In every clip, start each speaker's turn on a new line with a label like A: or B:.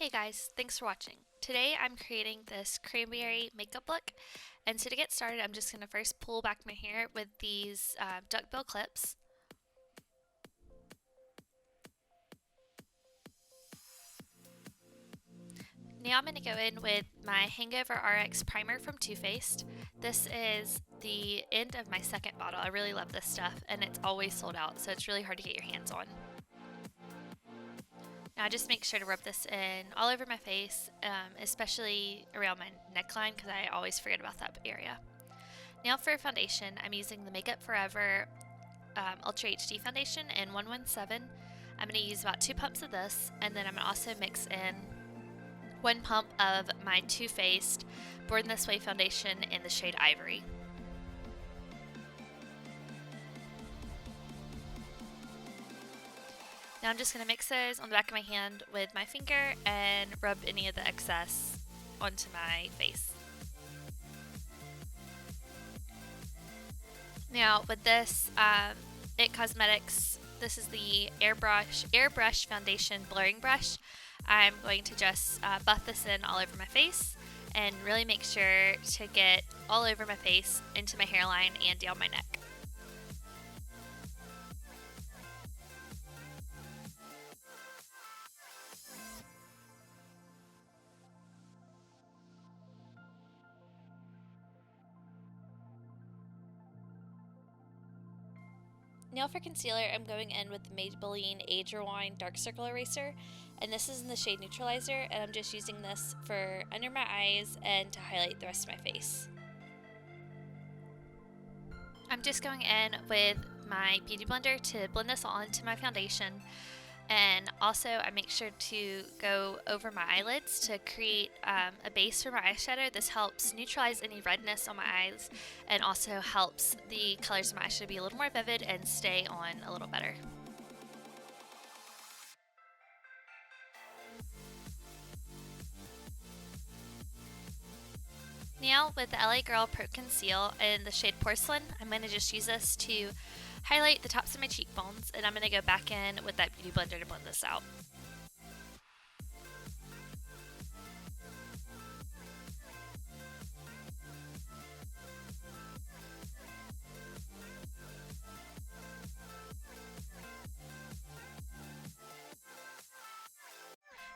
A: Hey guys, thanks for watching. Today I'm creating this cranberry makeup look, and so to get started I'm just going to first pull back my hair with these duckbill clips. Now I'm going to go in with my HangoveRx primer from Too Faced. This is the end of my second bottle. I really love this stuff and it's always sold out, so it's really hard to get your hands on. Now just make sure to rub this in all over my face, especially around my neckline because I always forget about that area. Now for foundation, I'm using the Makeup Forever Ultra HD foundation in 117. I'm going to use about 2 pumps of this, and then I'm going to also mix in 1 pump of my Too Faced Born This Way foundation in the shade Ivory. Now I'm just going to mix those on the back of my hand with my finger and rub any of the excess onto my face. Now with this IT Cosmetics, this is the Airbrush Foundation Blurring Brush. I'm going to just buff this in all over my face and really make sure to get all over my face, into my hairline, and down my neck. Now for concealer, I'm going in with the Maybelline Age Rewind Dark Circle Eraser, and this is in the shade Neutralizer, and I'm just using this for under my eyes and to highlight the rest of my face. I'm just going in with my BeautyBlender to blend this all into my foundation, and also I make sure to go over my eyelids to create a base for my eyeshadow. This helps neutralize any redness on my eyes and also helps the colors of my eyeshadow be a little more vivid and stay on a little better. Now with the LA Girl Pro Conceal in the shade Porcelain, I'm going to just use this to highlight the tops of my cheekbones, and I'm going to go back in with that BeautyBlender to blend this out.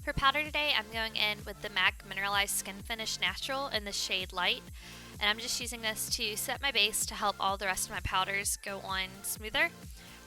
A: For powder today, I'm going in with the MAC Mineralize Skinfinish Natural in the shade Light, and I'm just using this to set my base to help all the rest of my powders go on smoother.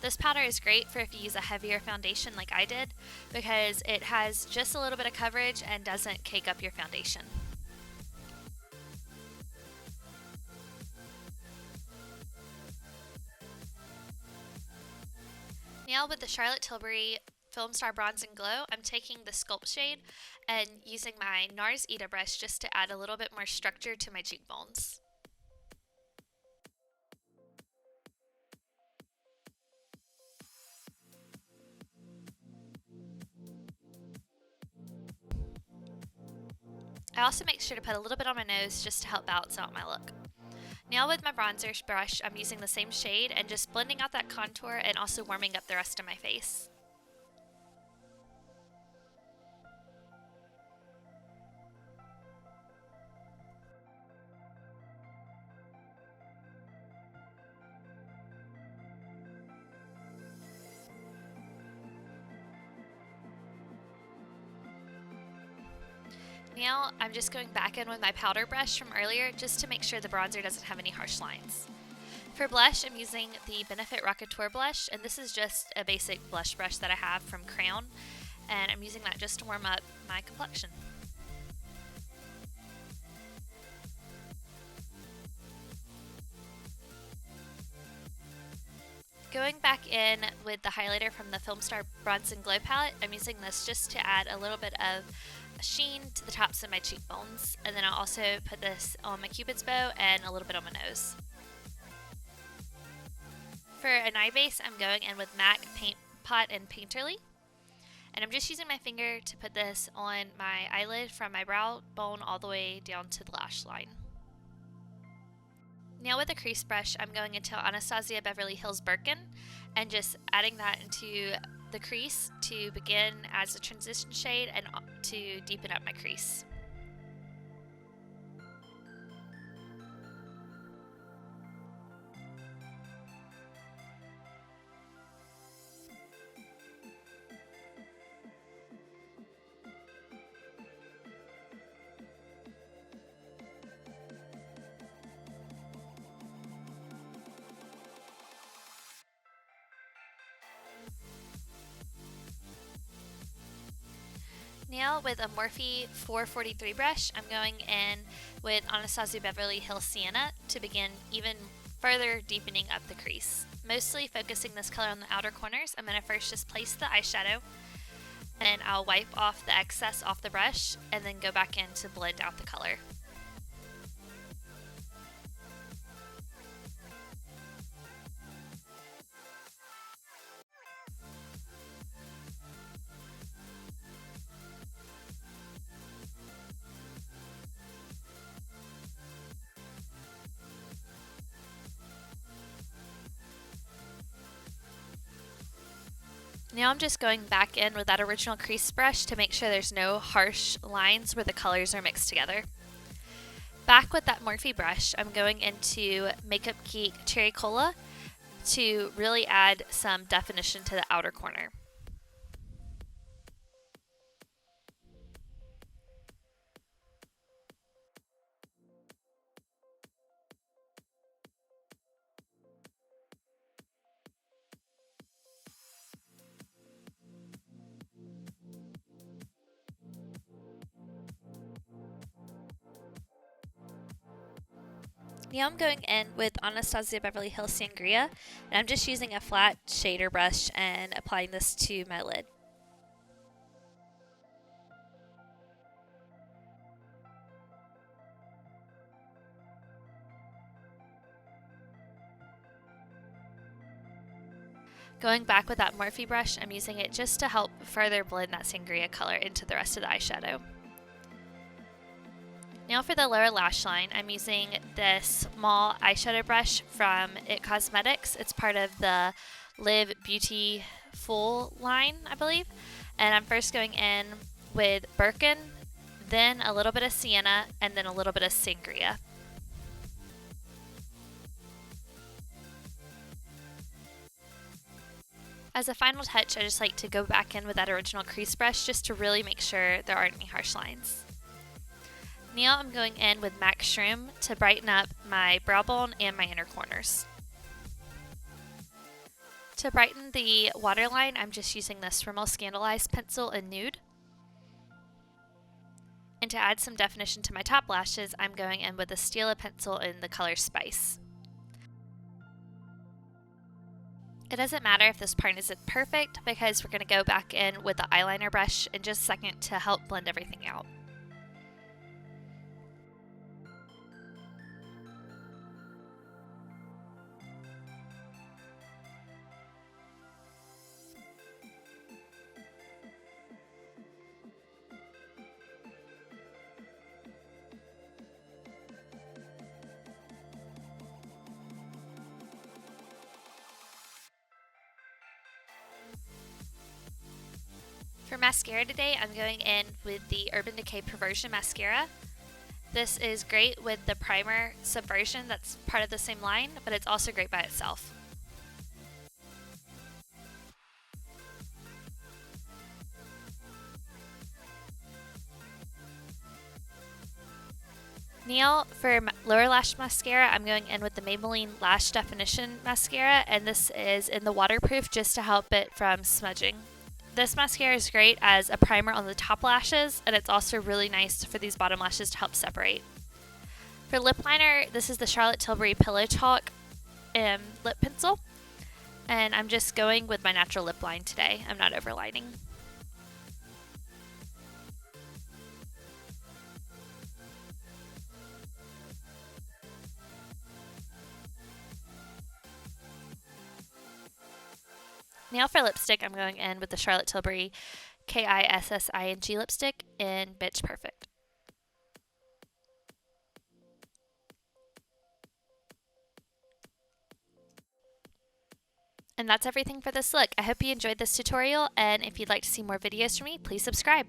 A: This powder is great for if you use a heavier foundation like I did, because it has just a little bit of coverage and doesn't cake up your foundation. Now with the Charlotte Tilbury Filmstar Bronze and Glow, I'm taking the Sculpt shade and using my NARS ITA Brush just to add a little bit more structure to my cheekbones. I also make sure to put a little bit on my nose just to help balance out my look. Now with my bronzer brush, I'm using the same shade and just blending out that contour and also warming up the rest of my face. Now I'm just going back in with my powder brush from earlier just to make sure the bronzer doesn't have any harsh lines. For blush, I'm using the Benefit Rockateur blush, and this is just a basic blush brush that I have from Crown, and I'm using that just to warm up my complexion. Going back in with the highlighter from the Filmstar Bronze and Glow palette, I'm using this just to add a little bit of sheen to the tops of my cheekbones, and then I'll also put this on my cupid's bow and a little bit on my nose. For an eye base, I'm going in with MAC Paint Pot and Painterly, and I'm just using my finger to put this on my eyelid from my brow bone all the way down to the lash line. Now with a crease brush, I'm going into Anastasia Beverly Hills Birkin and just adding that into the crease to begin as a transition shade and to deepen up my crease. Now with a Morphe 443 brush, I'm going in with Anastasia Beverly Hills Sienna to begin even further deepening up the crease. Mostly focusing this color on the outer corners, I'm going to first just place the eyeshadow and I'll wipe off the excess off the brush and then go back in to blend out the color. Now I'm just going back in with that original crease brush to make sure there's no harsh lines where the colors are mixed together. Back with that Morphe brush, I'm going into Makeup Geek Cherry Cola to really add some definition to the outer corner. Now I'm going in with Anastasia Beverly Hills Sangria, and I'm just using a flat shader brush and applying this to my lid. Going back with that Morphe brush, I'm using it just to help further blend that sangria color into the rest of the eyeshadow. Now for the lower lash line, I'm using this small eyeshadow brush from IT Cosmetics. It's part of the Live Beautiful line, I believe. And I'm first going in with Birkin, then a little bit of Sienna, and then a little bit of Sangria. As a final touch, I just like to go back in with that original crease brush just to really make sure there aren't any harsh lines. Now I'm going in with MAC Shroom to brighten up my brow bone and my inner corners. To brighten the waterline, I'm just using this Rimmel Scandalized pencil in Nude. And to add some definition to my top lashes, I'm going in with a Stila pencil in the color Spice. It doesn't matter if this part isn't perfect because we're going to go back in with the eyeliner brush in just a second to help blend everything out. For mascara today, I'm going in with the Urban Decay Perversion Mascara. This is great with the primer Subversion that's part of the same line, but it's also great by itself. Now for lower lash mascara, I'm going in with the Maybelline Lash Definition Mascara, and this is in the waterproof just to help it from smudging. This mascara is great as a primer on the top lashes, and it's also really nice for these bottom lashes to help separate. For lip liner, this is the Charlotte Tilbury Pillow Talk lip pencil, and I'm just going with my natural lip line today. I'm not overlining. Now for lipstick, I'm going in with the Charlotte Tilbury Kissing lipstick in Bitch Perfect. And that's everything for this look. I hope you enjoyed this tutorial, and if you'd like to see more videos from me, please subscribe.